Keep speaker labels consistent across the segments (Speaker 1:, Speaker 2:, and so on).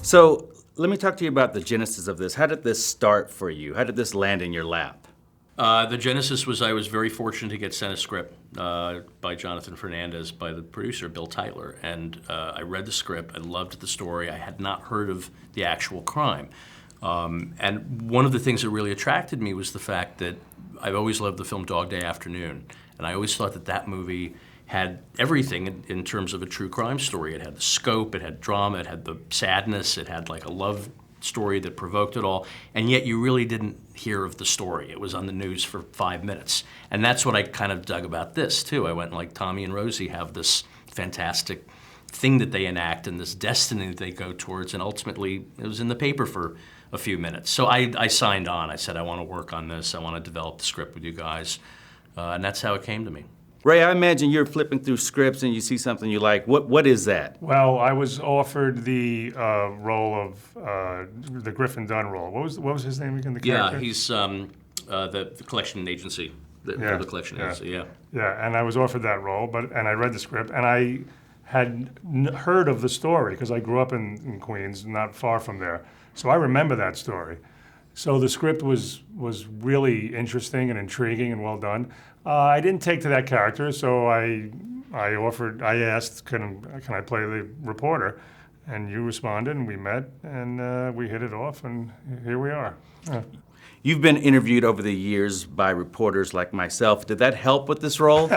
Speaker 1: So let me talk to you about the genesis of this. How did this start for you? How did this land in your lap?
Speaker 2: The genesis was I was very fortunate to get sent a script by Jonathan Fernandez, by the producer, Bill Tytler. And I read the script. I loved the story. I had not heard of the actual crime. And one of the things that really attracted me was the fact that I've always loved the film Dog Day Afternoon. And I always thought that that movie had everything in terms of a true crime story. It had the scope, it had drama, it had the sadness, it had like a love story that provoked it all, and yet you really didn't hear of the story. It was on the news for 5 minutes. And that's what I kind of dug about this, too. I went like, Tommy and Rosie have this fantastic thing that they enact and this destiny that they go towards, and ultimately it was in the paper for a few minutes. So I signed on. I said, I want to work on this. I want to develop the script with you guys. And that's how it came to me.
Speaker 1: Ray, I imagine you're flipping through scripts and you see something you like. What is that?
Speaker 3: Well, I was offered the role of the Griffin Dunn role. What was his name again? The character?
Speaker 2: Yeah, he's the collection agency. The collection agency. Yeah.
Speaker 3: Yeah, and I was offered that role, and I read the script, and I had heard of the story because I grew up in Queens, not far from there. So I remember that story. So the script was really interesting and intriguing and well done. I didn't take to that character, so I asked, can I play the reporter? And you responded, and we met, and we hit it off, and here we are. Yeah.
Speaker 1: You've been interviewed over the years by reporters like myself. Did that help with this role?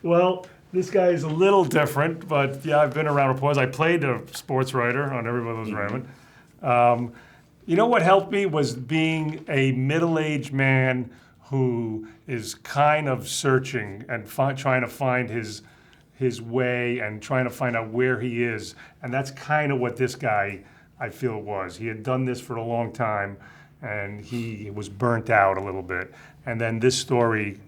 Speaker 3: Well, this guy is a little different, but yeah, I've been around reporters. I played a sports writer on Everybody Loves Raymond. You know what helped me was being a middle-aged man who is kind of searching and trying to find his way and trying to find out where he is. And that's kind of what this guy, I feel, was. He had done this for a long time, and he was burnt out a little bit. And then this story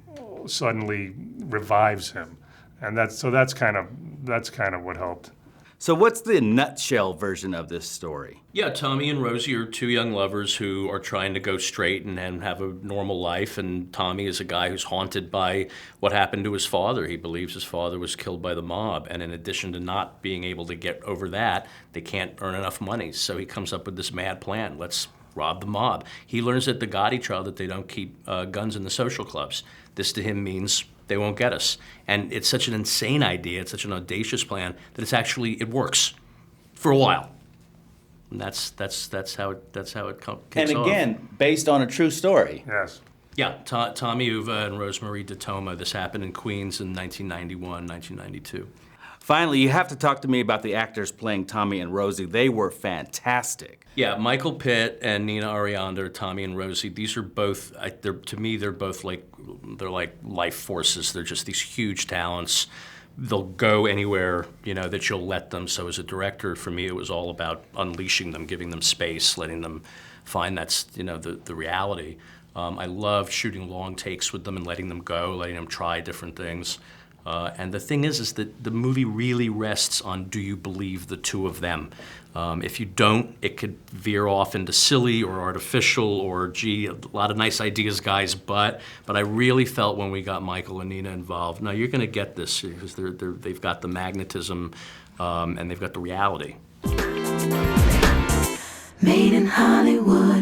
Speaker 3: suddenly revives him. And that's kind of what helped.
Speaker 1: So what's the nutshell version of this story?
Speaker 2: Yeah, Tommy and Rosie are two young lovers who are trying to go straight and have a normal life, and Tommy is a guy who's haunted by what happened to his father. He believes his father was killed by the mob, and in addition to not being able to get over that, they can't earn enough money, so he comes up with this mad plan. Let's rob the mob. He learns at the Gotti trial that they don't keep guns in the social clubs. This to him means they won't get us. And it's such an insane idea, it's such an audacious plan, that it works for a while. And that's how it kicks off.
Speaker 1: And again, based on a true story.
Speaker 3: Yes.
Speaker 2: Yeah, Tommy Uva and Rosemarie DeToma. This happened in Queens in 1991, 1992.
Speaker 1: Finally, you have to talk to me about the actors playing Tommy and Rosie. They were fantastic.
Speaker 2: Yeah, Michael Pitt and Nina Arianda, Tommy and Rosie. These are both, to me, they're both they're like life forces. They're just these huge talents. They'll go anywhere, that you'll let them. So as a director, for me, it was all about unleashing them, giving them space, letting them find that's, the reality. I loved shooting long takes with them and letting them go, letting them try different things. And the thing is that the movie really rests on, do you believe the two of them? If you don't, it could veer off into silly or artificial or, gee, a lot of nice ideas, guys, but I really felt when we got Michael and Nina involved, no, you're going to get this because they've got the magnetism and they've got the reality.
Speaker 4: Made in Hollywood.